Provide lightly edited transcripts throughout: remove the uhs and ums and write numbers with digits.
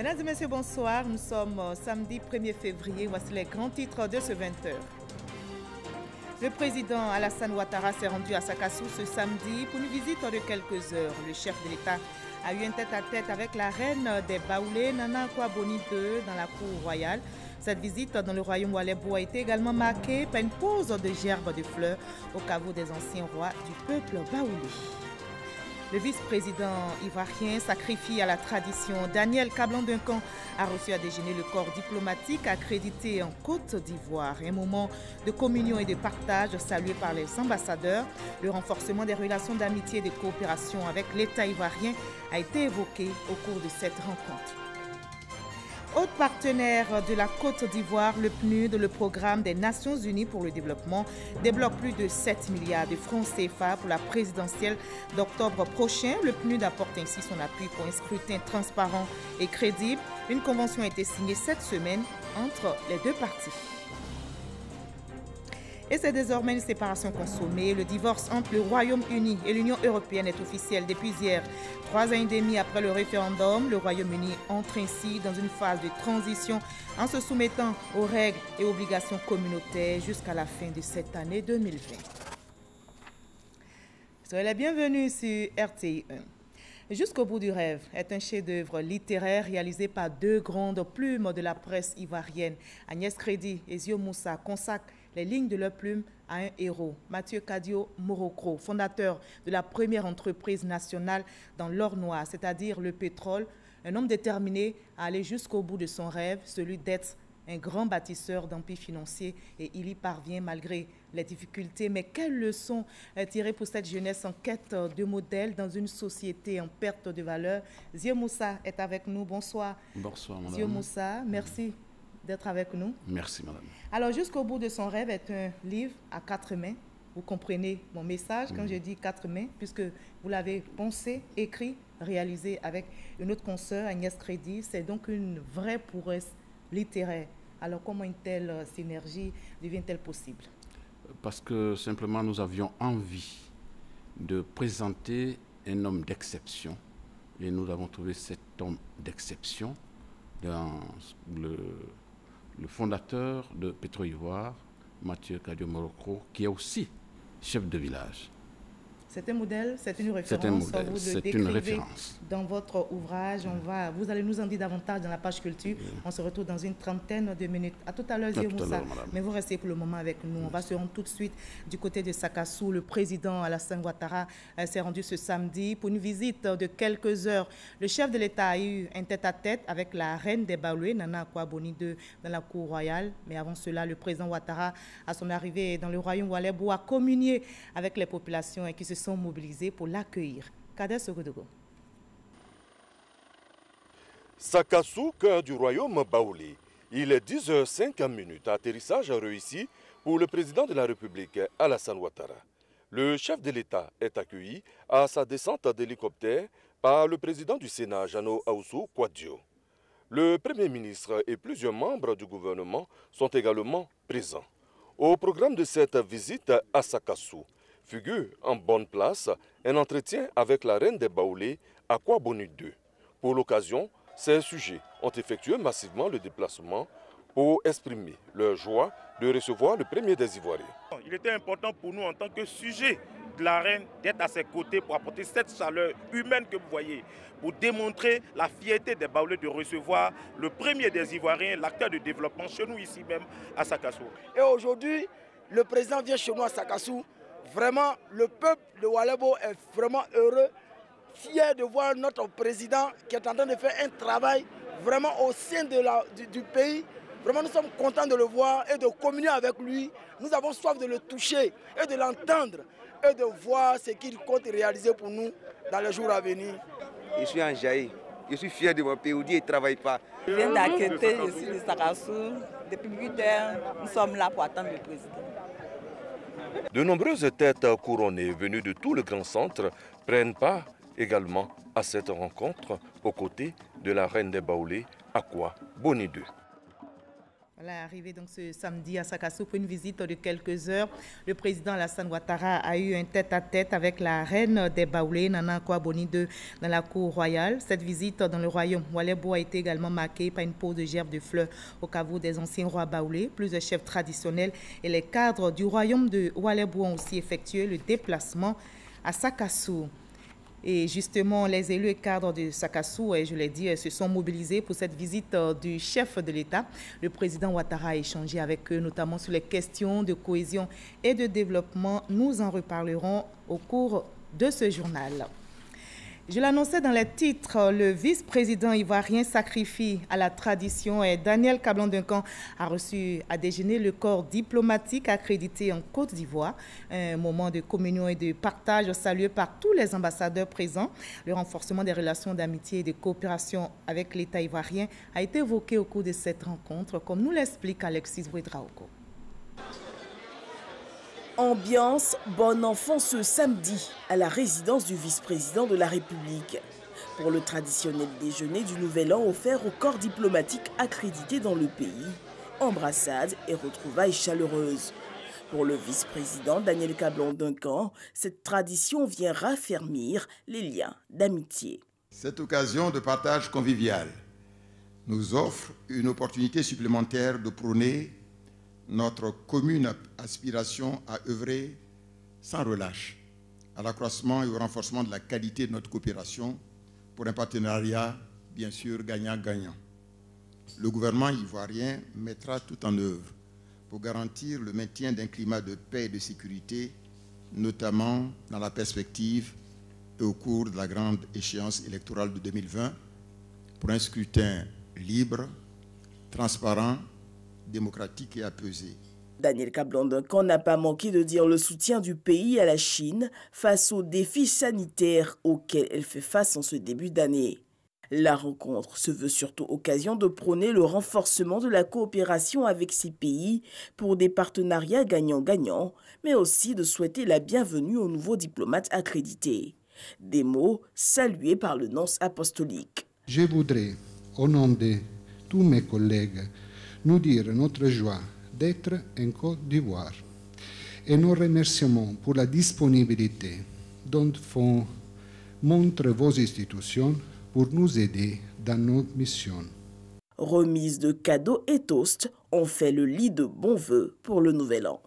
Mesdames et messieurs, bonsoir. Nous sommes samedi 1er février. Voici les grands titres de ce 20h. Le président Alassane Ouattara s'est rendu à Sakassou ce samedi pour une visite de quelques heures. Le chef de l'État a eu un tête-à-tête avec la reine des Baoulés, Nana Akua-Boni II, dans la cour royale. Cette visite dans le royaume Oualébou a été également marquée par une pose de gerbes de fleurs au caveau des anciens rois du peuple baoulé. Le vice-président ivoirien sacrifié à la tradition, Daniel Kablan-Duncan, a reçu à déjeuner le corps diplomatique accrédité en Côte d'Ivoire. Un moment de communion et de partage salué par les ambassadeurs. Le renforcement des relations d'amitié et de coopération avec l'État ivoirien a été évoqué au cours de cette rencontre. Autre partenaire de la Côte d'Ivoire, le PNUD, le programme des Nations Unies pour le développement, débloque plus de 7 milliards de francs CFA pour la présidentielle d'octobre prochain. Le PNUD apporte ainsi son appui pour un scrutin transparent et crédible. Une convention a été signée cette semaine entre les deux parties. Et c'est désormais une séparation consommée. Le divorce entre le Royaume-Uni et l'Union européenne est officiel depuis hier. 3 ans et demi après le référendum, le Royaume-Uni entre ainsi dans une phase de transition en se soumettant aux règles et obligations communautaires jusqu'à la fin de cette année 2020. Soyez les bienvenus sur RTI 1. Jusqu'au bout du rêve est un chef-d'œuvre littéraire réalisé par deux grandes plumes de la presse ivoirienne. Agnès Crédy et Zio Moussa consacrent les lignes de leur plume à un héros, Mathieu Kadio Morocro, fondateur de la première entreprise nationale dans l'or noir, c'est-à-dire le pétrole, un homme déterminé à aller jusqu'au bout de son rêve, celui d'être un grand bâtisseur d'empire financier, et il y parvient malgré les difficultés. Mais quelles leçons tirer pour cette jeunesse en quête de modèle dans une société en perte de valeur? Zio Moussa est avec nous. Bonsoir. Bonsoir, madame. Zio Moussa, merci d'être avec nous. Merci, madame. Alors, Jusqu'au bout de son rêve est un livre à 4 mains. Vous comprenez mon message quand je dis 4 mains, puisque vous l'avez pensé, écrit, réalisé avec une autre consoeur, Agnès Crédy. C'est donc une vraie prouesse littéraire. Alors, comment une telle synergie devient-elle possible? Parce que simplement nous avions envie de présenter un homme d'exception, et nous avons trouvé cet homme d'exception dans le fondateur de Petro-Ivoire, Mathieu Kadio Morocro, qui est aussi chef de village. C'est un modèle, c'est une référence. C'est un modèle, vous le c'est décrivez une référence. Dans votre ouvrage, vous allez nous en dire davantage dans la page culture. On se retrouve dans une trentaine de minutes. À tout à l'heure, Zio Moussa. Mais vous restez pour le moment avec nous. On va se rendre tout de suite du côté de Sakassou. Le président Alassane Ouattara s'est rendu ce samedi pour une visite de quelques heures. Le chef de l'État a eu un tête-à-tête avec la reine des Baoulés, Nana Akua-Boni II, dans la cour royale. Mais avant cela, le président Ouattara, à son arrivée dans le royaume Oualébou, a communié avec les populations et qui se sont mobilisés pour l'accueillir. Kader Sogodogo. Sakassou, cœur du royaume baoulé. Il est 10h05. Atterrissage réussi pour le président de la République, Alassane Ouattara. Le chef de l'État est accueilli à sa descente d'hélicoptère par le président du Sénat, Jano Aoussou Kouadio. Le Premier ministre et plusieurs membres du gouvernement sont également présents. Au programme de cette visite à Sakassou, figure en bonne place un entretien avec la reine des Baoulés, Akua-Boni II. Pour l'occasion, ces sujets ont effectué massivement le déplacement pour exprimer leur joie de recevoir le premier des Ivoiriens. Il était important pour nous en tant que sujet de la reine d'être à ses côtés pour apporter cette chaleur humaine que vous voyez, pour démontrer la fierté des Baoulés de recevoir le premier des Ivoiriens, l'acteur de développement chez nous ici même à Sakassou. Et aujourd'hui, le président vient chez nous à Sakassou. Vraiment, le peuple de Oualébou est vraiment heureux, fier de voir notre président qui est en train de faire un travail vraiment au sein du pays. Vraiment, nous sommes contents de le voir et de communier avec lui. Nous avons soif de le toucher et de l'entendre et de voir ce qu'il compte réaliser pour nous dans les jours à venir. Je suis en Jaï. Je suis fier de mon pays où Dieu ne travaille pas. Je viens d'Akété, je suis de Sakassou. Depuis 8 heures, nous sommes là pour attendre le président. De nombreuses têtes couronnées venues de tout le grand centre prennent part également à cette rencontre aux côtés de la reine des Baoulés, Akua-Boni II. Voilà, arrivé donc ce samedi à Sakassou pour une visite de quelques heures. Le président Alassane Ouattara a eu un tête-à-tête avec la reine des Baoulés, Nana Akua-Boni II, dans la cour royale. Cette visite dans le royaume Oualebo a été également marquée par une pose de gerbes de fleurs au caveau des anciens rois baoulés. Plusieurs chefs traditionnels et les cadres du royaume de Oualebo ont aussi effectué le déplacement à Sakassou. Et justement, les élus et cadres de Sakassou, je l'ai dit, se sont mobilisés pour cette visite du chef de l'État. Le président Ouattara a échangé avec eux, notamment sur les questions de cohésion et de développement. Nous en reparlerons au cours de ce journal. Je l'annonçais dans les titres, le vice-président ivoirien sacrifie à la tradition et Daniel Kablan-Duncan a reçu à déjeuner le corps diplomatique accrédité en Côte d'Ivoire. Un moment de communion et de partage salué par tous les ambassadeurs présents. Le renforcement des relations d'amitié et de coopération avec l'État ivoirien a été évoqué au cours de cette rencontre, comme nous l'explique Alexis Ouedraogo. Ambiance bon enfant ce samedi à la résidence du vice-président de la République pour le traditionnel déjeuner du Nouvel An offert au corps diplomatique accrédité dans le pays. Embrassades et retrouvailles chaleureuses. Pour le vice-président Daniel Kablan-Duncan, cette tradition vient raffermir les liens d'amitié. Cette occasion de partage convivial nous offre une opportunité supplémentaire de prôner notre commune aspiration à œuvrer sans relâche à l'accroissement et au renforcement de la qualité de notre coopération pour un partenariat, bien sûr, gagnant-gagnant. Le gouvernement ivoirien mettra tout en œuvre pour garantir le maintien d'un climat de paix et de sécurité, notamment dans la perspective et au cours de la grande échéance électorale de 2020, pour un scrutin libre, transparent, démocratique et apaisé. Daniel Kablan-Duncan n'a pas manqué de dire le soutien du pays à la Chine face aux défis sanitaires auxquels elle fait face en ce début d'année. La rencontre se veut surtout occasion de prôner le renforcement de la coopération avec ces pays pour des partenariats gagnant-gagnant, mais aussi de souhaiter la bienvenue aux nouveaux diplomates accrédités. Des mots salués par le nonce apostolique. Je voudrais, au nom de tous mes collègues, nous dire notre joie d'être en Côte d'Ivoire et nos remerciements pour la disponibilité dont font montre vos institutions pour nous aider dans nos missions. Remise de cadeaux et toasts ont fait le lit de bons vœux pour le Nouvel An.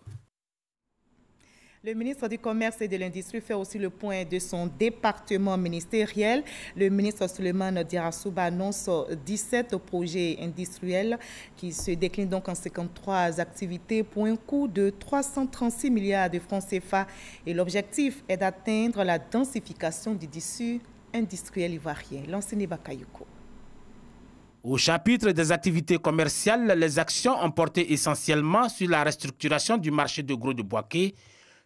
Le ministre du Commerce et de l'Industrie fait aussi le point de son département ministériel. Le ministre Souleymane Diarrassouba annonce 17 projets industriels qui se déclinent donc en 53 activités pour un coût de 336 milliards de francs CFA. Et l'objectif est d'atteindre la densification du tissu industriel ivoirien. L'enseigne Bakayoko. Au chapitre des activités commerciales, les actions ont porté essentiellement sur la restructuration du marché de gros de Boaké,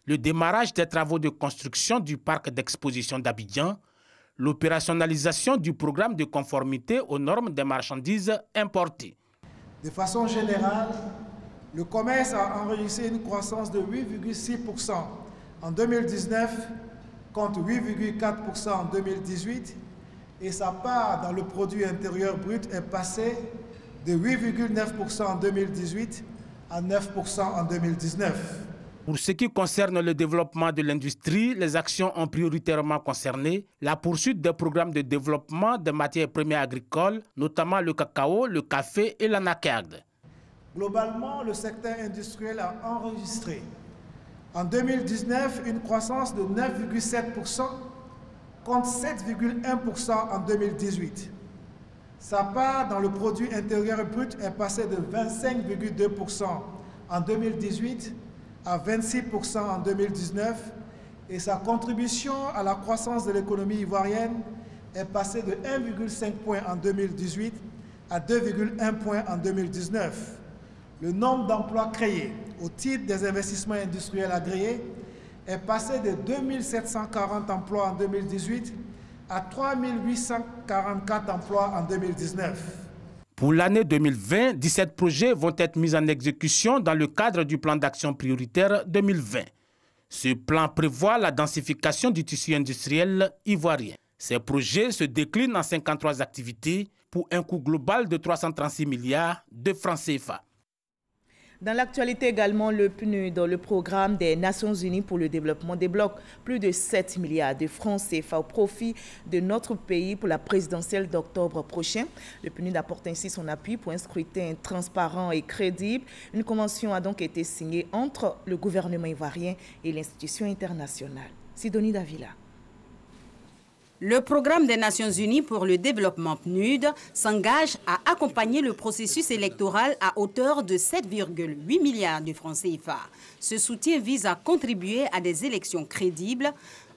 le démarrage des travaux de construction du parc d'exposition d'Abidjan, l'opérationnalisation du programme de conformité aux normes des marchandises importées. De façon générale, le commerce a enregistré une croissance de 8,6% en 2019 contre 8,4% en 2018 et sa part dans le produit intérieur brut est passée de 8,9% en 2018 à 9% en 2019. Pour ce qui concerne le développement de l'industrie, les actions ont prioritairement concerné la poursuite des programmes de développement des matières premières agricoles, notamment le cacao, le café et l'anacarde. Globalement, le secteur industriel a enregistré en 2019 une croissance de 9,7% contre 7,1% en 2018. Sa part dans le produit intérieur brut est passée de 25,2% en 2018 à 26% en 2019 et sa contribution à la croissance de l'économie ivoirienne est passée de 1,5 point en 2018 à 2,1 points en 2019. Le nombre d'emplois créés au titre des investissements industriels agréés est passé de 2740 emplois en 2018 à 3844 emplois en 2019. Pour l'année 2020, 17 projets vont être mis en exécution dans le cadre du plan d'action prioritaire 2020. Ce plan prévoit la densification du tissu industriel ivoirien. Ces projets se déclinent en 53 activités pour un coût global de 336 milliards de francs CFA. Dans l'actualité également, le PNUD, le programme des Nations Unies pour le développement, débloque plus de 7 milliards de francs CFA au profit de notre pays pour la présidentielle d'octobre prochain. Le PNUD apporte ainsi son appui pour un scrutin transparent et crédible. Une convention a donc été signée entre le gouvernement ivoirien et l'institution internationale. Sidonie Davila. Le programme des Nations Unies pour le développement PNUD s'engage à accompagner le processus électoral à hauteur de 7,8 milliards de francs CFA. Ce soutien vise à contribuer à des élections crédibles,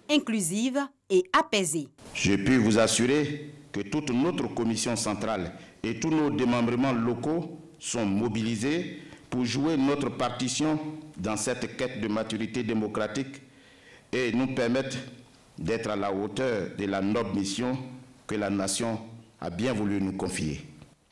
inclusives et apaisées. Je peux vous assurer que toute notre commission centrale et tous nos démembrements locaux sont mobilisés pour jouer notre partition dans cette quête de maturité démocratique et nous permettre d'être à la hauteur de la noble mission que la nation a bien voulu nous confier.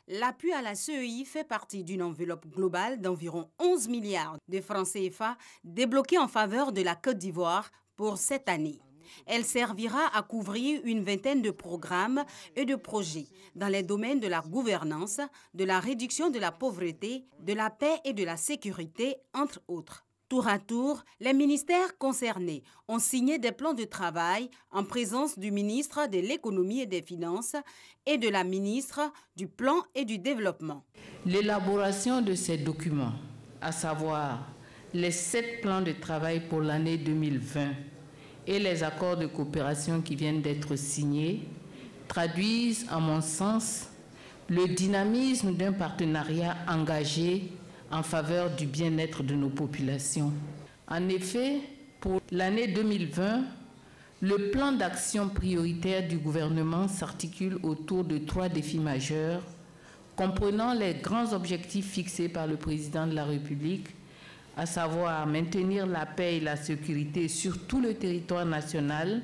L'appui à la CEI fait partie d'une enveloppe globale d'environ 11 milliards de francs CFA débloqués en faveur de la Côte d'Ivoire pour cette année. Elle servira à couvrir une vingtaine de programmes et de projets dans les domaines de la gouvernance, de la réduction de la pauvreté, de la paix et de la sécurité, entre autres. Tour à tour, les ministères concernés ont signé des plans de travail en présence du ministre de l'Économie et des Finances et de la ministre du Plan et du Développement. L'élaboration de ces documents, à savoir les 7 plans de travail pour l'année 2020 et les accords de coopération qui viennent d'être signés, traduisent, à mon sens, le dynamisme d'un partenariat engagé en faveur du bien-être de nos populations. En effet, pour l'année 2020, le plan d'action prioritaire du gouvernement s'articule autour de 3 défis majeurs, comprenant les grands objectifs fixés par le président de la République, à savoir maintenir la paix et la sécurité sur tout le territoire national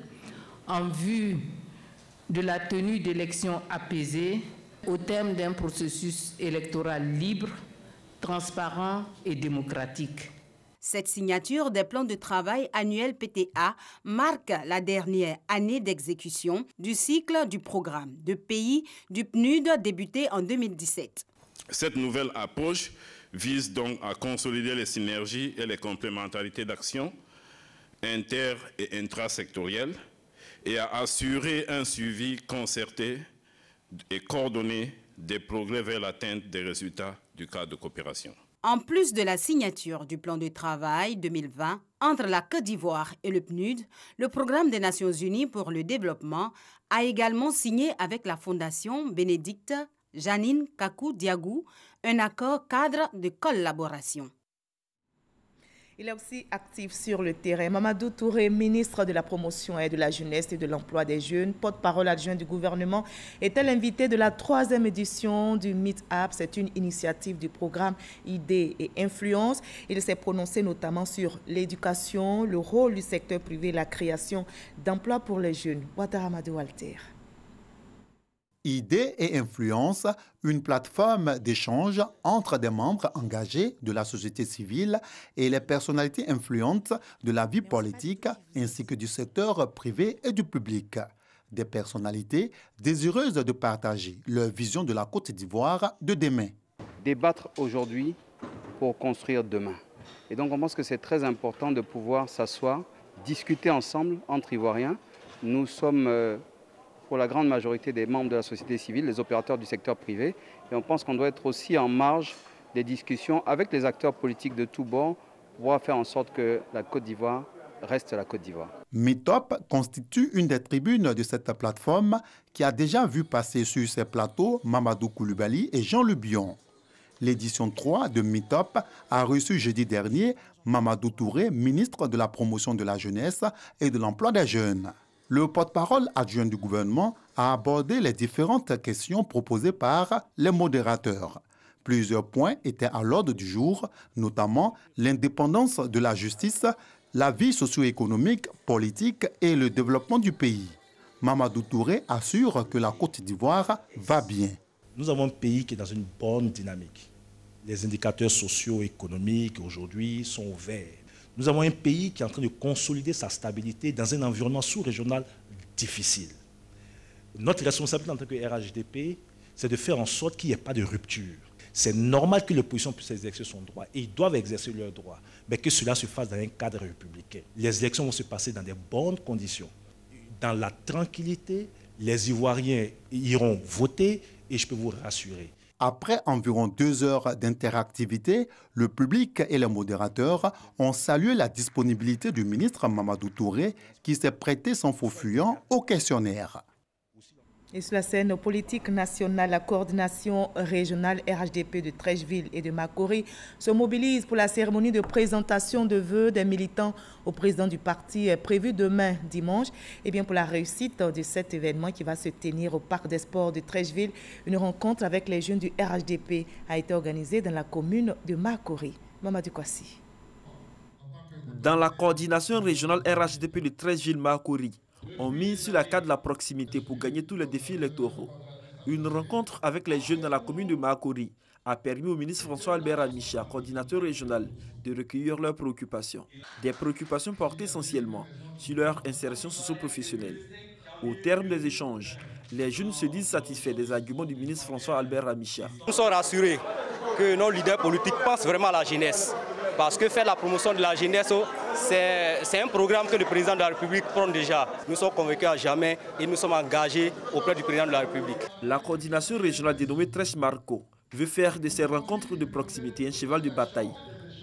en vue de la tenue d'élections apaisées au terme d'un processus électoral libre, transparent et démocratique. Cette signature des plans de travail annuels PTA marque la dernière année d'exécution du cycle du programme de pays du PNUD débuté en 2017. Cette nouvelle approche vise donc à consolider les synergies et les complémentarités d'action inter- et intrasectorielles et à assurer un suivi concerté et coordonné des progrès vers l'atteinte des résultats du cadre de coopération. En plus de la signature du plan de travail 2020 entre la Côte d'Ivoire et le PNUD, le programme des Nations Unies pour le développement a également signé avec la Fondation Bénédicte Janine Kakou Diagou un accord cadre de collaboration. Il est aussi actif sur le terrain. Mamadou Touré, ministre de la Promotion et de la Jeunesse et de l'Emploi des Jeunes, porte-parole adjoint du gouvernement, était l'invité de la 3e édition du Meet-Up. C'est une initiative du programme Idées et Influence. Il s'est prononcé notamment sur l'éducation, le rôle du secteur privé, la création d'emplois pour les jeunes. Ouattara Madou Walter. Idées et Influence, une plateforme d'échange entre des membres engagés de la société civile et les personnalités influentes de la vie politique ainsi que du secteur privé et du public. Des personnalités désireuses de partager leur vision de la Côte d'Ivoire de demain. Débattre aujourd'hui pour construire demain. Et donc on pense que c'est très important de pouvoir s'asseoir, discuter ensemble entre Ivoiriens. Nous sommes pour la grande majorité des membres de la société civile, les opérateurs du secteur privé. Et on pense qu'on doit être aussi en marge des discussions avec les acteurs politiques de tous bords pour pouvoir faire en sorte que la Côte d'Ivoire reste la Côte d'Ivoire. Meetup constitue une des tribunes de cette plateforme qui a déjà vu passer sur ses plateaux Mamadou Koulibaly et Jean Le Bion. L'édition 3 de Meetup a reçu jeudi dernier Mamadou Touré, ministre de la Promotion de la Jeunesse et de l'Emploi des Jeunes. Le porte-parole adjoint du gouvernement a abordé les différentes questions proposées par les modérateurs. Plusieurs points étaient à l'ordre du jour, notamment l'indépendance de la justice, la vie socio-économique, politique et le développement du pays. Mamadou Touré assure que la Côte d'Ivoire va bien. Nous avons un pays qui est dans une bonne dynamique. Les indicateurs socio-économiques aujourd'hui sont verts. Nous avons un pays qui est en train de consolider sa stabilité dans un environnement sous-régional difficile. Notre responsabilité en tant que RHDP, c'est de faire en sorte qu'il n'y ait pas de rupture. C'est normal que l'opposition puisse exercer son droit, et ils doivent exercer leur droit, mais que cela se fasse dans un cadre républicain. Les élections vont se passer dans des bonnes conditions. Dans la tranquillité, les Ivoiriens iront voter, et je peux vous rassurer. Après environ 2 heures d'interactivité, le public et les modérateurs ont salué la disponibilité du ministre Mamadou Touré qui s'est prêté sans faux fuyant au questionnaire. Et sur la scène politique nationale, la coordination régionale RHDP de Treichville et de Makori se mobilise pour la cérémonie de présentation de vœux des militants au président du parti prévue demain dimanche. Et bien pour la réussite de cet événement qui va se tenir au parc des sports de Treichville, une rencontre avec les jeunes du RHDP a été organisée dans la commune de Makori. Mamadou Kwasi. Dans la coordination régionale RHDP de Treichville-Makori, on mise sur la carte de la proximité pour gagner tous les défis électoraux. Une rencontre avec les jeunes dans la commune de Makori a permis au ministre François-Albert Amicha, coordinateur régional, de recueillir leurs préoccupations. Des préoccupations portées essentiellement sur leur insertion socio-professionnelle. Au terme des échanges, les jeunes se disent satisfaits des arguments du ministre François-Albert Amicha. Nous sommes rassurés que nos leaders politiques pensent vraiment à la jeunesse. Parce que faire la promotion de la jeunesse, c'est un programme que le président de la République prend déjà. Nous sommes convaincus à jamais et nous sommes engagés auprès du président de la République. La coordination régionale dénommée Trèche Marco veut faire de ces rencontres de proximité un cheval de bataille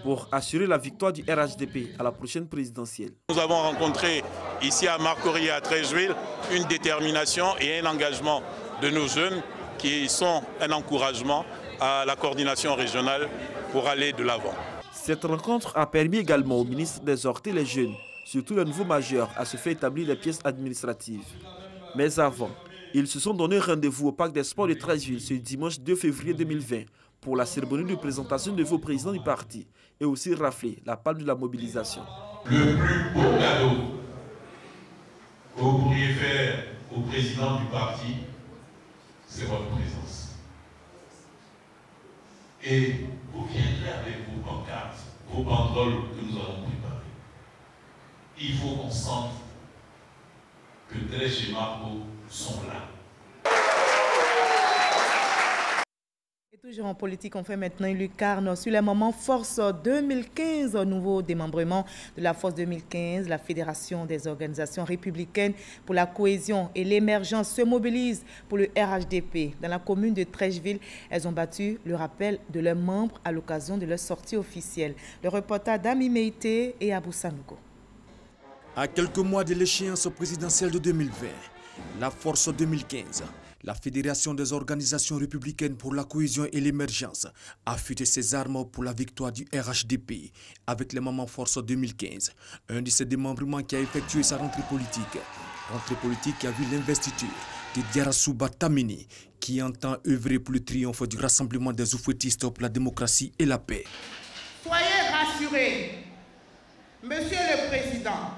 pour assurer la victoire du RHDP à la prochaine présidentielle. Nous avons rencontré ici à Makori et à Treichville une détermination et un engagement de nos jeunes qui sont un encouragement à la coordination régionale pour aller de l'avant. Cette rencontre a permis également au ministre d'exhorter les jeunes, surtout les nouveaux majeurs, à se faire établir des pièces administratives. Mais avant, ils se sont donné rendez-vous au parc des sports de Treichville ce dimanche 2 février 2020 pour la cérémonie de présentation de vos présidents du parti et aussi rafler la palme de la mobilisation. Le plus beau cadeau que vous pourriez faire au président du parti, c'est votre présence. Et vous viendrez avec vos pancartes, vos banderoles que nous avons préparées. Il faut qu'on sente que Trèche et Marco sont là. Et toujours en politique, on fait maintenant une lucarne sur les moments Force 2015, nouveau démembrement de la Force 2015. La Fédération des organisations républicaines pour la cohésion et l'émergence se mobilise pour le RHDP. Dans la commune de Treichville, elles ont battu le rappel de leurs membres à l'occasion de leur sortie officielle. Le reportage d'Ami Meïté et Abou Sanougo. À quelques mois de l'échéance présidentielle de 2020, la Force 2015, la Fédération des organisations républicaines pour la cohésion et l'émergence, a affûté ses armes pour la victoire du RHDP avec les Moments Force 2015, un de ses démembrements qui a effectué sa rentrée politique. Rentrée politique qui a vu l'investiture de Diarra Tamini, qui entend œuvrer pour le triomphe du rassemblement des oufouettistes pour la démocratie et la paix. Soyez rassurés, Monsieur le Président,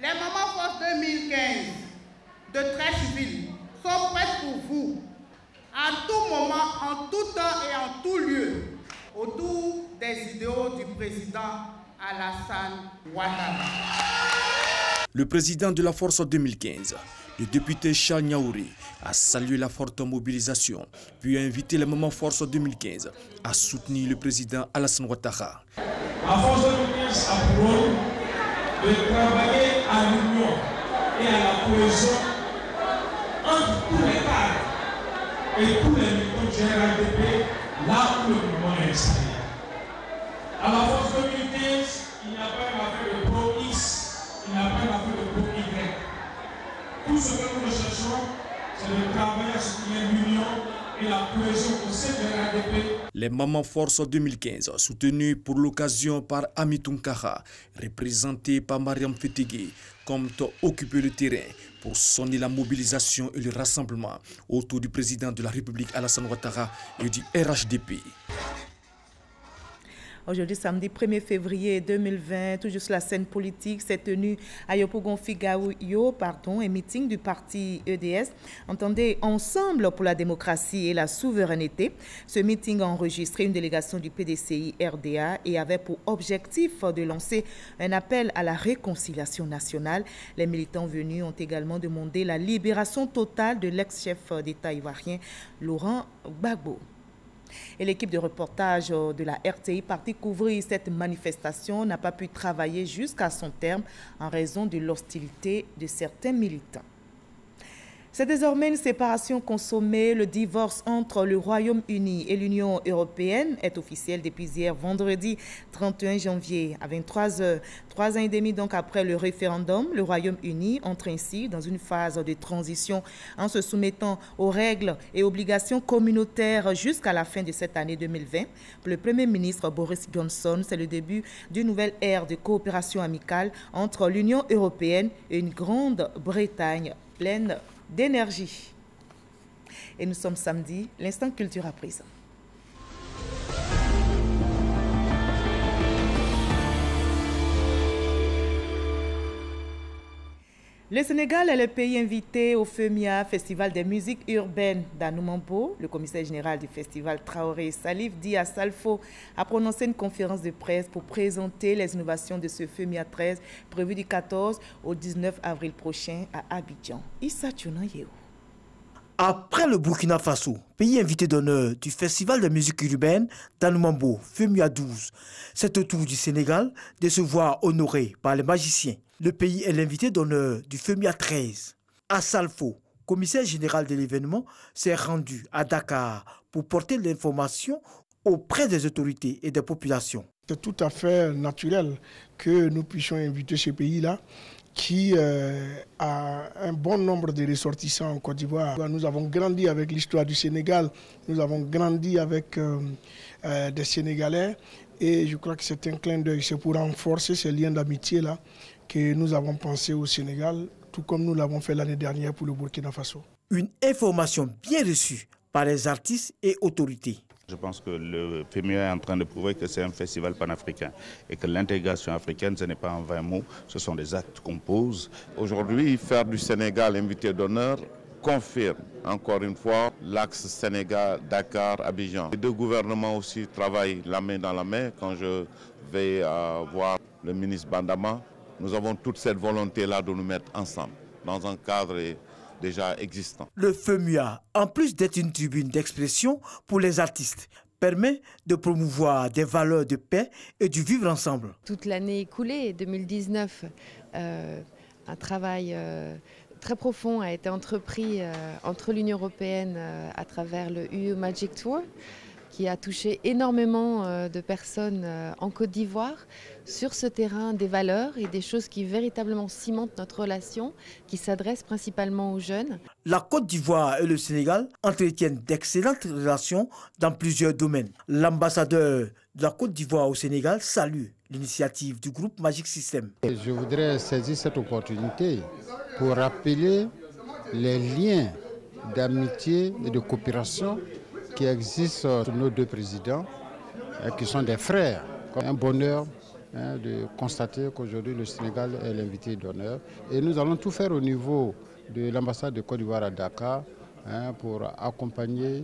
les Moments Force 2015 de Treichville sont prêts pour vous, à tout moment, en tout temps et en tout lieu, autour des idéaux du président Alassane Ouattara. Le président de la Force 2015, le député Charles Niaouri, a salué la forte mobilisation, puis a invité les Moments Force 2015 à soutenir le président Alassane Ouattara. La Force 2015 a pour rôle de travailler à l'union et à la cohésion entre tous les cadres et tous les militants du RHDP, là où le mouvement est installé. À la Force 2015, il n'y a pas une affaire de pro X, il n'y a pas une affaire de pro Y. Tout ce que nous recherchons, c'est de travailler à soutenir l'union et la cohésion au sein du RHDP. Les Moments Force 2015, soutenus pour l'occasion par Ami Tunkara, représenté par Mariam Fetigui, comptent occuper le terrain pour sonner la mobilisation et le rassemblement autour du président de la République Alassane Ouattara et du RHDP. Aujourd'hui, samedi 1er février 2020, toujours sur la scène politique, s'est tenu à Yopougon-Figayo, un meeting du parti EDS. Entendez Ensemble pour la démocratie et la souveraineté. Ce meeting a enregistré une délégation du PDCI RDA et avait pour objectif de lancer un appel à la réconciliation nationale. Les militants venus ont également demandé la libération totale de l'ex-chef d'État ivoirien, Laurent Gbagbo. Et l'équipe de reportage de la RTI partie couvrir cette manifestation n'a pas pu travailler jusqu'à son terme en raison de l'hostilité de certains militants. C'est désormais une séparation consommée. Le divorce entre le Royaume-Uni et l'Union européenne est officiel depuis hier vendredi 31 janvier à 23 h. 3 ans et demi donc après le référendum, le Royaume-Uni entre ainsi dans une phase de transition en se soumettant aux règles et obligations communautaires jusqu'à la fin de cette année 2020. Pour le Premier ministre Boris Johnson, c'est le début d'une nouvelle ère de coopération amicale entre l'Union européenne et une Grande-Bretagne pleine d'énergie. Et nous sommes samedi, l'instant culture à présent. Le Sénégal est le pays invité au FEMIA, Festival des musiques urbaines d'Anoumambo. Le commissaire général du festival, Traoré Salif Dia Salfo, a prononcé une conférence de presse pour présenter les innovations de ce FEMIA 13 prévu du 14 au 19 avril prochain à Abidjan. Issa Tchounan-Yeo. Après le Burkina Faso, pays invité d'honneur du Festival de musique urbaine d'Anoumambo, FEMIA 12, c'est au tour du Sénégal de se voir honoré par les magiciens. Le pays est l'invité d'honneur du FEMIA 13. Assalfo, commissaire général de l'événement, s'est rendu à Dakar pour porter l'information auprès des autorités et des populations. C'est tout à fait naturel que nous puissions inviter ce pays-là qui a un bon nombre de ressortissants en Côte d'Ivoire. Nous avons grandi avec l'histoire du Sénégal, nous avons grandi avec des Sénégalais et je crois que c'est un clin d'œil, c'est pour renforcer ces liens d'amitié-là que nous avons pensé au Sénégal, tout comme nous l'avons fait l'année dernière pour le Burkina Faso. Une information bien reçue par les artistes et autorités. Je pense que le FEMIA est en train de prouver que c'est un festival panafricain et que l'intégration africaine, ce n'est pas en 20 mots, ce sont des actes qu'on pose. Aujourd'hui, faire du Sénégal invité d'honneur confirme encore une fois l'axe Sénégal-Dakar-Abidjan. Les deux gouvernements aussi travaillent la main dans la main. Quand je vais voir le ministre Bandama, nous avons toute cette volonté-là de nous mettre ensemble dans un cadre déjà existant. Le FEMIA, en plus d'être une tribune d'expression pour les artistes, permet de promouvoir des valeurs de paix et du vivre ensemble. Toute l'année écoulée, 2019, un travail très profond a été entrepris entre l'Union européenne à travers le UE Magic Tour, qui a touché énormément de personnes en Côte d'Ivoire sur ce terrain des valeurs et des choses qui véritablement cimentent notre relation, qui s'adressent principalement aux jeunes. La Côte d'Ivoire et le Sénégal entretiennent d'excellentes relations dans plusieurs domaines. L'ambassadeur de la Côte d'Ivoire au Sénégal salue l'initiative du groupe Magic System. Je voudrais saisir cette opportunité pour rappeler les liens d'amitié et de coopération qui existent entre nos deux présidents, qui sont des frères. Un bonheur de constater qu'aujourd'hui le Sénégal est l'invité d'honneur. Et nous allons tout faire au niveau de l'ambassade de Côte d'Ivoire à Dakar pour accompagner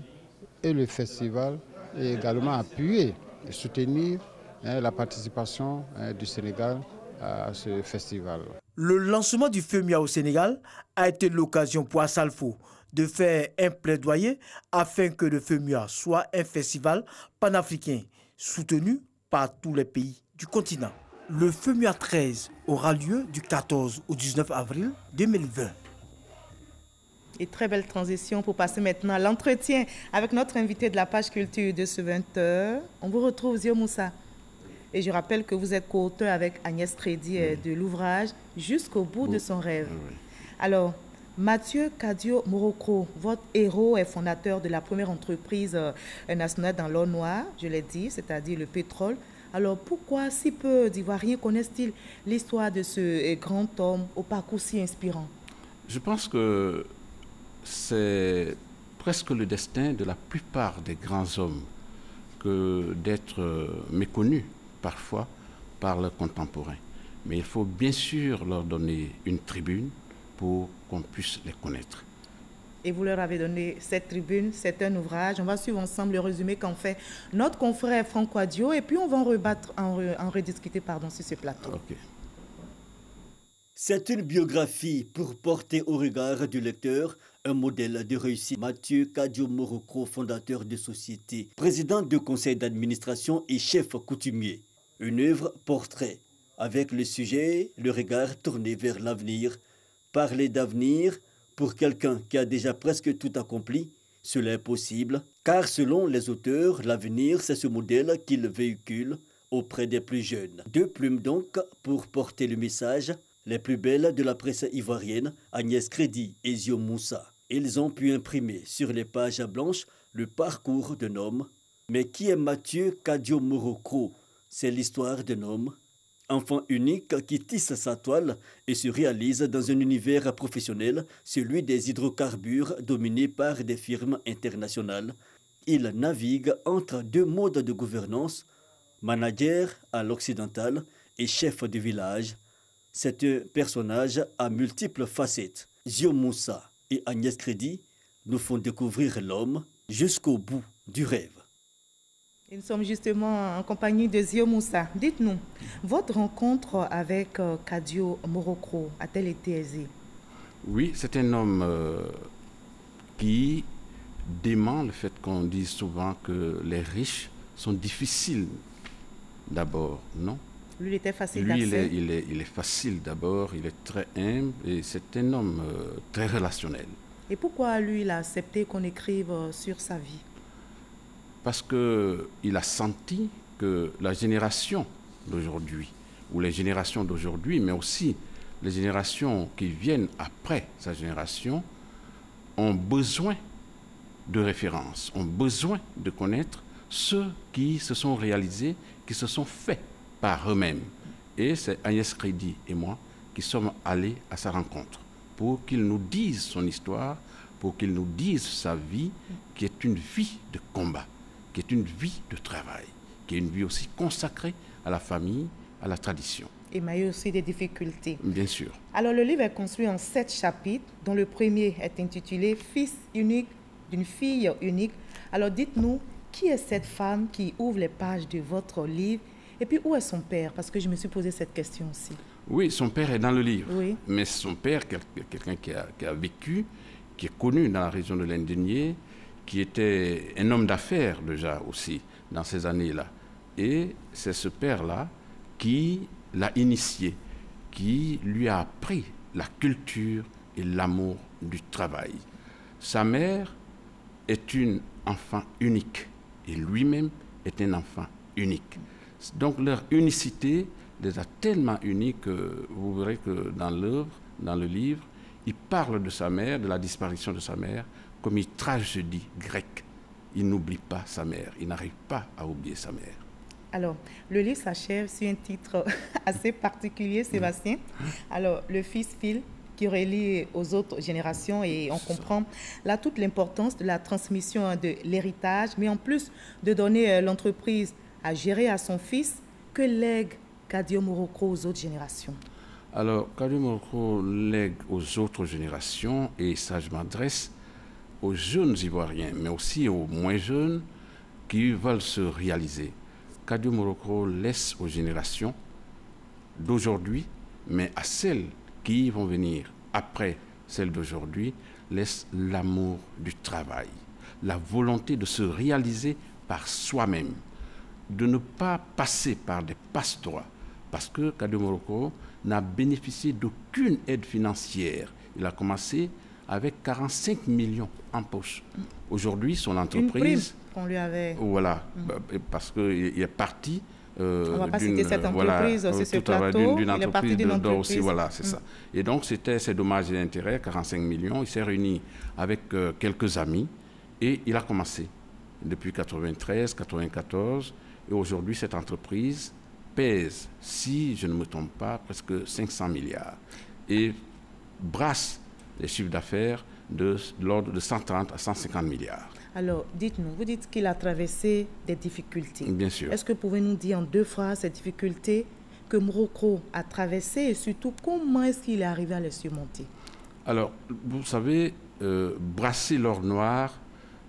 et le festival et également appuyer et soutenir la participation du Sénégal à ce festival. Le lancement du FEMIA au Sénégal a été l'occasion pour Assalfo de faire un plaidoyer afin que le FEMIA soit un festival panafricain soutenu par tous les pays du continent. Le FEMIA 13 aura lieu du 14 au 19 avril 2020. Et très belle transition pour passer maintenant à l'entretien avec notre invité de la page culture de ce 20h. On vous retrouve, Zio Moussa. Et je rappelle que vous êtes co-auteur avec Agnès Trédy de l'ouvrage Jusqu'au bout de son rêve. Alors, Mathieu Kadio Morocco, votre héros est fondateur de la première entreprise nationale dans l'or noir, je l'ai dit, c'est-à-dire le pétrole. Alors pourquoi si peu d'Ivoiriens connaissent-ils l'histoire de ce grand homme au parcours si inspirant? Je pense que c'est presque le destin de la plupart des grands hommes que d'être méconnus parfois par leurs contemporains. Mais il faut bien sûr leur donner une tribune pour qu'on puisse les connaître. Et vous leur avez donné cette tribune, c'est un ouvrage. On va suivre ensemble le résumé qu'en fait notre confrère Franck Wadio et puis on va en rediscuter sur ce plateau. Okay. C'est une biographie pour porter au regard du lecteur Un modèle de réussite. Mathieu Kadio Morocco, fondateur de société, président de conseil d'administration et chef coutumier. Une œuvre portrait avec le sujet, le regard tourné vers l'avenir. Parler d'avenir pour quelqu'un qui a déjà presque tout accompli, cela est possible, car selon les auteurs, l'avenir, c'est ce modèle qu'ils véhiculent auprès des plus jeunes. Deux plumes donc pour porter le message, les plus belles de la presse ivoirienne, Agnès Crédit et Zio Moussa. Ils ont pu imprimer sur les pages blanches le parcours d'un homme. Mais qui est Mathieu Kadio Morocco? C'est l'histoire d'un homme, enfant unique qui tisse sa toile et se réalise dans un univers professionnel, celui des hydrocarbures dominé par des firmes internationales. Il navigue entre deux modes de gouvernance, manager à l'occidental et chef de village. C'est un personnage à multiples facettes. Zio Moussa et Agnès Crédit nous font découvrir l'homme jusqu'au bout du rêve. Nous sommes justement en compagnie de Zio Moussa. Dites-nous, votre rencontre avec Kadio Morocco a-t-elle été aisée? Oui, c'est un homme qui dément le fait qu'on dise souvent que les riches sont difficiles d'abord, non? Lui, il était facile d'accès. Lui, il est facile d'abord, il est très humble et c'est un homme très relationnel. Et pourquoi lui, il a accepté qu'on écrive sur sa vie? Parce qu'il a senti que la génération d'aujourd'hui, ou les générations d'aujourd'hui, mais aussi les générations qui viennent après sa génération, ont besoin de références, ont besoin de connaître ceux qui se sont réalisés, qui se sont faits par eux-mêmes. Et c'est Agnès Crédit et moi qui sommes allés à sa rencontre pour qu'il nous dise son histoire, pour qu'il nous dise sa vie, qui est une vie de combat, qui est une vie de travail, qui est une vie aussi consacrée à la famille, à la tradition. Et mais il y a aussi des difficultés. Bien sûr. Alors le livre est construit en 7 chapitres, dont le premier est intitulé « Fils unique d'une fille unique ». Alors dites-nous, qui est cette femme qui ouvre les pages de votre livre? Et puis où est son père? Parce que je me suis posé cette question aussi. Oui, son père est dans le livre. Oui. Mais son père, quelqu'un qui a vécu, qui est connu dans la région de l'Indénié, qui était un homme d'affaires déjà aussi dans ces années-là. Et c'est ce père-là qui l'a initié, qui lui a appris la culture et l'amour du travail. Sa mère est une enfant unique et lui-même est un enfant unique. Donc leur unicité les a tellement unis que vous verrez que dans l'œuvre, dans le livre, il parle de sa mère, de la disparition de sa mère, comme une tragédie grecque. Il n'oublie pas sa mère, il n'arrive pas à oublier sa mère. Alors, le livre s'achève sur un titre assez particulier, Sébastien. Alors, le fils Phil, qui relie aux autres générations, et on comprend là toute l'importance de la transmission de l'héritage, mais en plus de donner l'entreprise à gérer à son fils, que lègue Kadio Morocco aux autres générations? Alors, Kadio Morocco lègue aux autres générations, et ça je m'adresse aux jeunes Ivoiriens, mais aussi aux moins jeunes qui veulent se réaliser. Kadio Morocco laisse aux générations d'aujourd'hui, mais à celles qui vont venir après celles d'aujourd'hui, laisse l'amour du travail, la volonté de se réaliser par soi-même, de ne pas passer par des passe-droits, parce que Kadio Morocco n'a bénéficié d'aucune aide financière. Il a commencé avec 45 millions en poche. Aujourd'hui, son entreprise... Une prime qu'on lui avait... Voilà, parce qu'il est parti... on ne va pas citer cette entreprise, c'est ce plateau, d'une entreprise d'or aussi, voilà, c'est ça. Et donc, c'était ces dommages et intérêts, 45 millions. Il s'est réuni avec quelques amis et il a commencé depuis 93, 94. Et aujourd'hui, cette entreprise pèse, si je ne me trompe pas, presque 500 milliards et brasse les chiffres d'affaires de l'ordre de 130 à 150 milliards. Alors, dites-nous, vous dites qu'il a traversé des difficultés. Bien sûr. Est-ce que vous pouvez nous dire en 2 phrases ces difficultés que Morocco a traversées et surtout comment est-ce qu'il est arrivé à les surmonter? Alors, vous savez, brasser l'or noir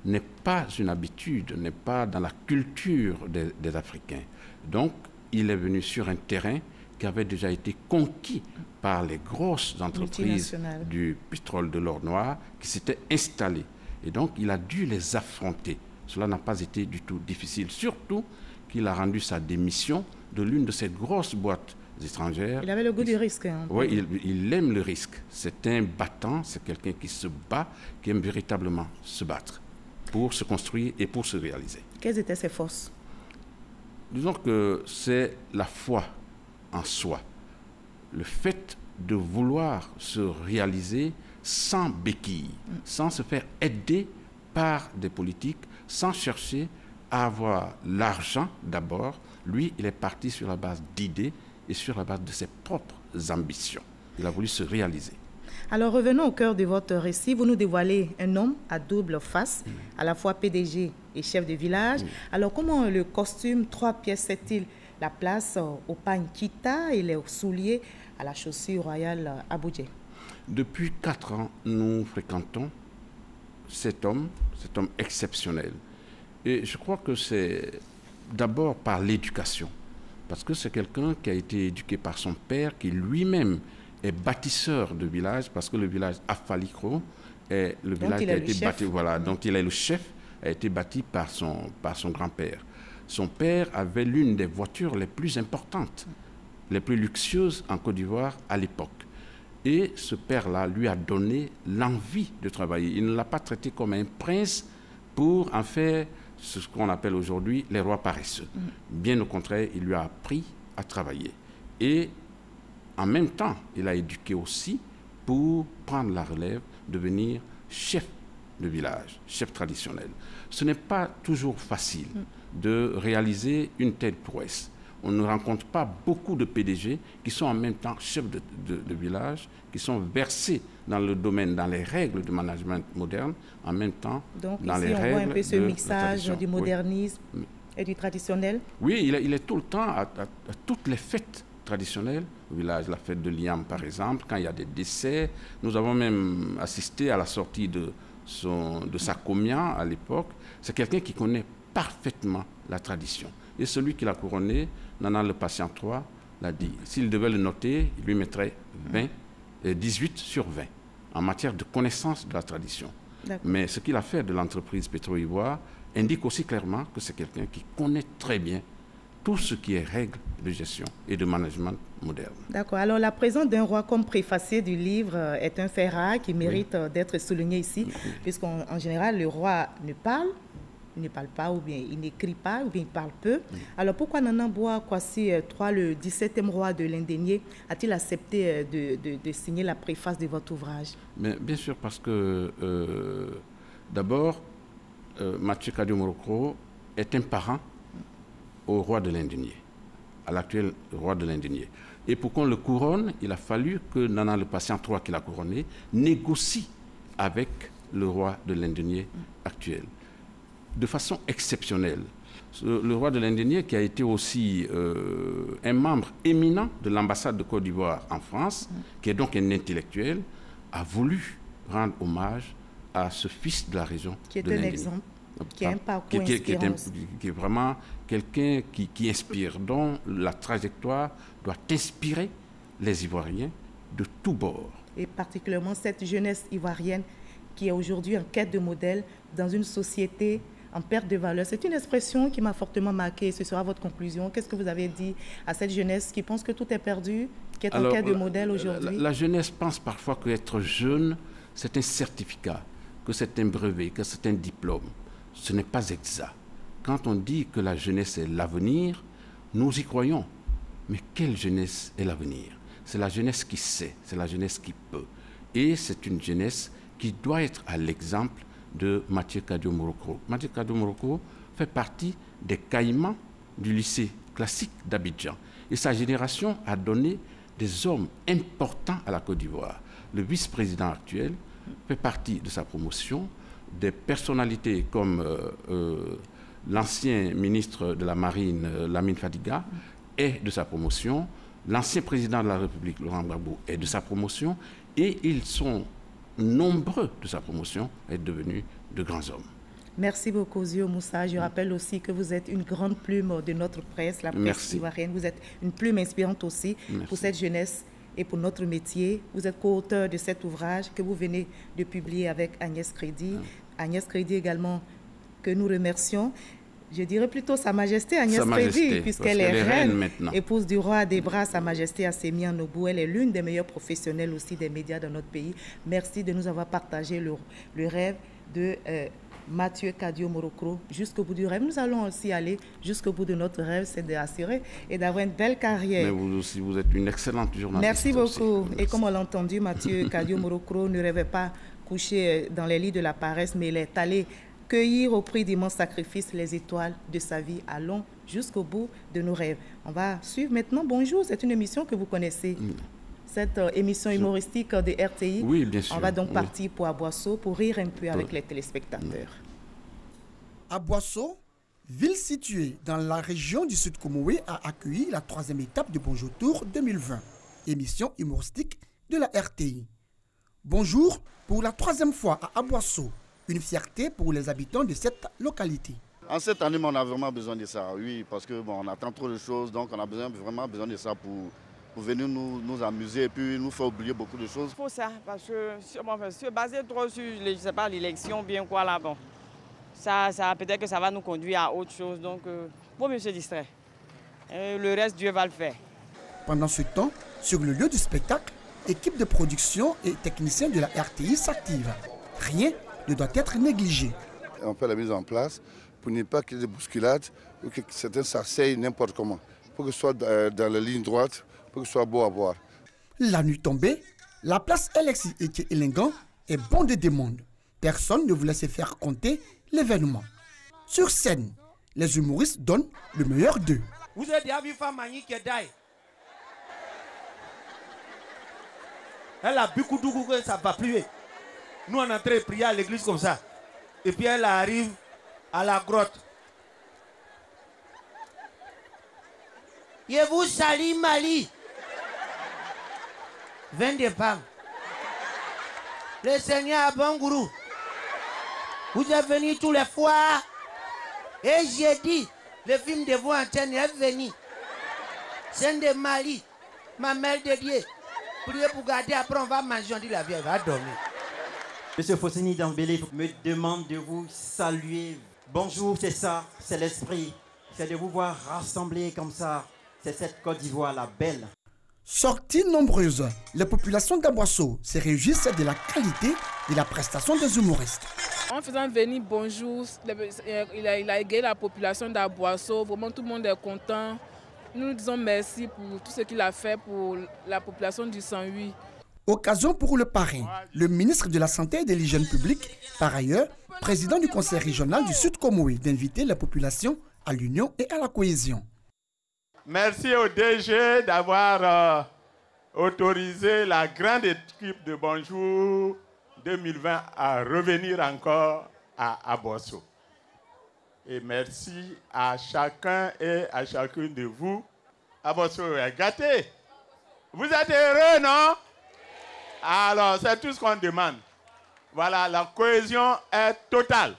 n'est pas une habitude, n'est pas dans la culture des Africains. Donc, il est venu sur un terrain qui avaient déjà été conquis par les grosses entreprises du pétrole de l'or noir qui s'étaient installées. Et donc, il a dû les affronter. Cela n'a pas été du tout difficile, surtout qu'il a rendu sa démission de l'une de ces grosses boîtes étrangères. Il avait le goût du risque. Oui, il aime le risque. C'est un battant, c'est quelqu'un qui se bat, qui aime véritablement se battre pour se construire et pour se réaliser. Quelles étaient ses forces? Disons que c'est la foi en soi, le fait de vouloir se réaliser sans béquille, sans se faire aider par des politiques, sans chercher à avoir l'argent d'abord. Lui, il est parti sur la base d'idées et sur la base de ses propres ambitions. Il a voulu se réaliser. Alors revenons au cœur de votre récit. Vous nous dévoilez un homme à double face, à la fois PDG et chef de village. Alors comment le costume 3 pièces fait-il la place au pagne Kita et les souliers à la chaussure royale Aboudjé? Depuis 4 ans, nous fréquentons cet homme exceptionnel. Et je crois que c'est d'abord par l'éducation, parce que c'est quelqu'un qui a été éduqué par son père, qui lui-même est bâtisseur de village, parce que le village Afalikro est le village qui a été bâti, voilà, dont il est le chef, a été bâti par son grand-père. Son père avait l'une des voitures les plus importantes, les plus luxueuses en Côte d'Ivoire à l'époque. Et ce père-là lui a donné l'envie de travailler. Il ne l'a pas traité comme un prince pour en faire ce qu'on appelle aujourd'hui les rois paresseux. Bien au contraire, il lui a appris à travailler. Et en même temps, il a éduqué aussi pour prendre la relève, devenir chef de village, chef traditionnel. Ce n'est pas toujours facile de réaliser une telle prouesse. On ne rencontre pas beaucoup de PDG qui sont en même temps chefs de village, qui sont versés dans le domaine, dans les règles du management moderne, en même temps donc dans ici, les règles de on voit un peu ce mixage tradition. du modernisme et du traditionnel. Oui, il est tout le temps à toutes les fêtes traditionnelles au village, la fête de Liam par exemple, quand il y a des décès. Nous avons même assisté à la sortie de sa comia à l'époque. C'est quelqu'un qui connaît parfaitement la tradition. Et celui qui l'a couronné, Nana le Patient III, l'a dit. S'il devait le noter, il lui mettrait 18 sur 20 en matière de connaissance de la tradition. Mais ce qu'il a fait de l'entreprise Pétro-Ivoire indique aussi clairement que c'est quelqu'un qui connaît très bien tout ce qui est règles de gestion et de management moderne. D'accord. Alors, la présence d'un roi comme préfacier du livre est un fait rare qui mérite d'être souligné ici, puisqu'en général, le roi il ne parle pas, ou bien il n'écrit pas, ou bien il parle peu. Alors, pourquoi Nana Boa Kwasi III, le 17e roi de l'Indénié, a-t-il accepté de signer la préface de votre ouvrage? Mais bien sûr, parce que, d'abord, Mathieu Kadio Morocco est un parent au roi de l'Indénié, à l'actuel roi de l'Indénié. Et pour qu'on le couronne, il a fallu que Nana le Patient III, qui l'a couronné, négocie avec le roi de l'Indénié actuel, de façon exceptionnelle. Le roi de l'Indénié, qui a été aussi un membre éminent de l'ambassade de Côte d'Ivoire en France, qui est donc un intellectuel, a voulu rendre hommage à ce fils de la région qui de est un l'Indénié. exemple, qui a un parcours inspirant. Qui est vraiment quelqu'un qui inspire, dont la trajectoire doit inspirer les Ivoiriens de tous bords. Et particulièrement cette jeunesse ivoirienne qui est aujourd'hui en quête de modèle dans une société en perte de valeur. C'est une expression qui m'a fortement marqué. Ce sera votre conclusion. Qu'est-ce que vous avez dit à cette jeunesse qui pense que tout est perdu, qui est en quête de modèle aujourd'hui? La jeunesse pense parfois qu'être jeune, c'est un certificat, que c'est un brevet, que c'est un diplôme. Ce n'est pas exact. Quand on dit que la jeunesse est l'avenir, nous y croyons. Mais quelle jeunesse est l'avenir? C'est la jeunesse qui sait, c'est la jeunesse qui peut. Et c'est une jeunesse qui doit être à l'exemple de Mathieu Kadio Morocco. Mathieu Kadio Morocco fait partie des caïmans du lycée classique d'Abidjan. Et sa génération a donné des hommes importants à la Côte d'Ivoire. Le vice-président actuel fait partie de sa promotion, des personnalités comme l'ancien ministre de la Marine, Lamine Fadiga, est de sa promotion, l'ancien président de la République, Laurent Gbagbo, est de sa promotion, et ils sont nombreux de sa promotion à être devenus de grands hommes. Merci beaucoup, Zio Moussa. Je rappelle aussi que vous êtes une grande plume de notre presse, la presse ivoirienne. Vous êtes une plume inspirante aussi pour cette jeunesse et pour notre métier. Vous êtes co-auteur de cet ouvrage que vous venez de publier avec Agnès Crédit. Agnès Crédit également, que nous remercions. Je dirais plutôt Sa Majesté Agnès Crédit, puisqu'elle est reine, épouse du roi des bras, Sa Majesté Assemi Annobou. Elle est l'une des meilleures professionnelles aussi des médias dans notre pays. Merci de nous avoir partagé le rêve de Mathieu Kadio Morocro jusqu'au bout du rêve. Nous allons aussi aller jusqu'au bout de notre rêve, c'est d'assurer et d'avoir une belle carrière. Mais vous aussi, vous êtes une excellente journaliste. Merci beaucoup. Merci. Et comme on l'a entendu, Mathieu Kadio Morocro ne rêvait pas couché dans les lits de la paresse, mais il est allé cueillir au prix d'immenses sacrifices les étoiles de sa vie. Allons jusqu'au bout de nos rêves. On va suivre maintenant. Bonjour, c'est une émission que vous connaissez. Cette émission humoristique de RTI. Oui, bien sûr. On va donc partir pour Aboisseau pour rire un peu avec les téléspectateurs. Aboisseau, ville située dans la région du Sud Comoé, a accueilli la 3e étape de Bonjour Tour 2020, émission humoristique de la RTI. Bonjour pour la 3e fois à Aboisseau, une fierté pour les habitants de cette localité. En cette année, on a vraiment besoin de ça, oui, parce que on attend trop de choses, donc on a vraiment besoin de ça pour venir nous amuser et puis nous faire oublier beaucoup de choses. Il faut ça, parce que se baser trop sur l'élection, bien quoi là, bon, ça peut-être que ça va nous conduire à autre chose, donc vaut mieux se distraire. Le reste, Dieu va le faire. Pendant ce temps, sur le lieu du spectacle, équipe de production et techniciens de la RTI s'activent. Rien ne doit être négligé. On fait la mise en place pour ne pas qu'il y ait des bousculades ou que certains s'asseyent n'importe comment. Pour que ce soit dans la ligne droite, pour que ce soit beau à voir. La nuit tombée, la place Alexis Etier-Elengan est bondée de monde. Personne ne voulait se faire compter l'événement. Sur scène, les humoristes donnent le meilleur d'eux. Vous avez déjà vu femme qui est d'ail. Elle a beaucoup d'où que ça va pluer. Nous on est en train de prier à l'église comme ça. Et puis elle arrive à la grotte. Je vous salue Mali. 22 femmes. Le Seigneur a bon gourou. Vous êtes venus tous les fois. Et j'ai dit, le film de vos antennes est venu. C'est de Mali. Ma mère de Dieu. Priez pour garder, après on va manger, on dit la vieille va dormir. Monsieur Fossini Dambélé me demande de vous saluer. Bonjour, c'est ça, c'est l'esprit. C'est de vous voir rassemblés comme ça. C'est cette Côte d'Ivoire, la belle. Sorties nombreuses, les populations d'Aboisseau se réjouissent de la qualité de la prestation des humoristes. En faisant venir Bonjour, il a égayé la population d'Aboisseau. Vraiment, tout le monde est content. Nous disons merci pour tout ce qu'il a fait pour la population du 108. Occasion pour le parrain, le ministre de la Santé et de l'Hygiène publique, par ailleurs, président du Conseil régional du Sud Comoé, d'inviter la population à l'union et à la cohésion. Merci au DG d'avoir autorisé la grande équipe de Bonjour 2020 à revenir encore à Aboisseau. Et merci à chacun et à chacune de vous. Aboisseau est gâté. Vous êtes heureux, non? Alors, c'est tout ce qu'on demande. Voilà, la cohésion est totale.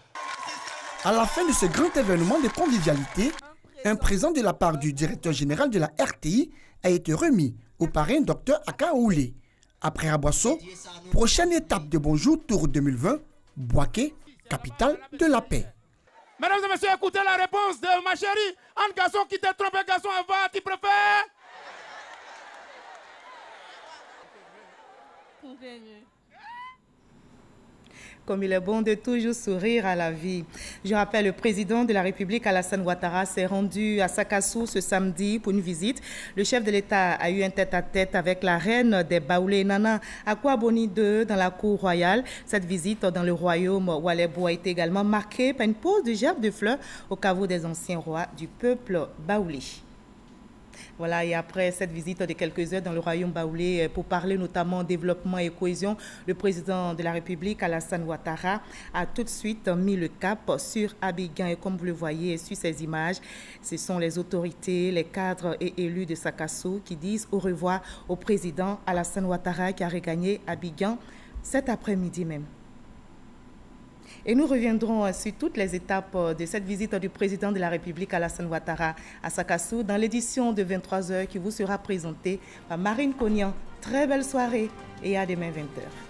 À la fin de ce grand événement de convivialité, un présent de la part du directeur général de la RTI a été remis au parrain Dr Aka Oulé. Après Aboisseau, prochaine étape de Bonjour Tour 2020, Bouaké, capitale de la paix. Mesdames et messieurs, écoutez la réponse de ma chérie. Un garçon qui te trompe, un garçon en va, qui préfère? Comme il est bon de toujours sourire à la vie. Je rappelle, le président de la République, Alassane Ouattara, s'est rendu à Sakassou ce samedi pour une visite. Le chef de l'État a eu un tête-à-tête avec la reine des Baoulé, Nana Akouaboni II, dans la cour royale. Cette visite dans le royaume Oualébou a été également marquée par une pose de gerbes de fleurs au caveau des anciens rois du peuple Baoulé. Voilà, et après cette visite de quelques heures dans le royaume baoulé pour parler notamment développement et cohésion, le président de la République, Alassane Ouattara, a tout de suite mis le cap sur Abidjan. Et comme vous le voyez sur ces images, ce sont les autorités, les cadres et élus de Sakassou qui disent au revoir au président Alassane Ouattara qui a regagné Abidjan cet après-midi même. Et nous reviendrons sur toutes les étapes de cette visite du président de la République Alassane Ouattara à Sakassou dans l'édition de 23h qui vous sera présentée par Marine Cognan. Très belle soirée et à demain 20h.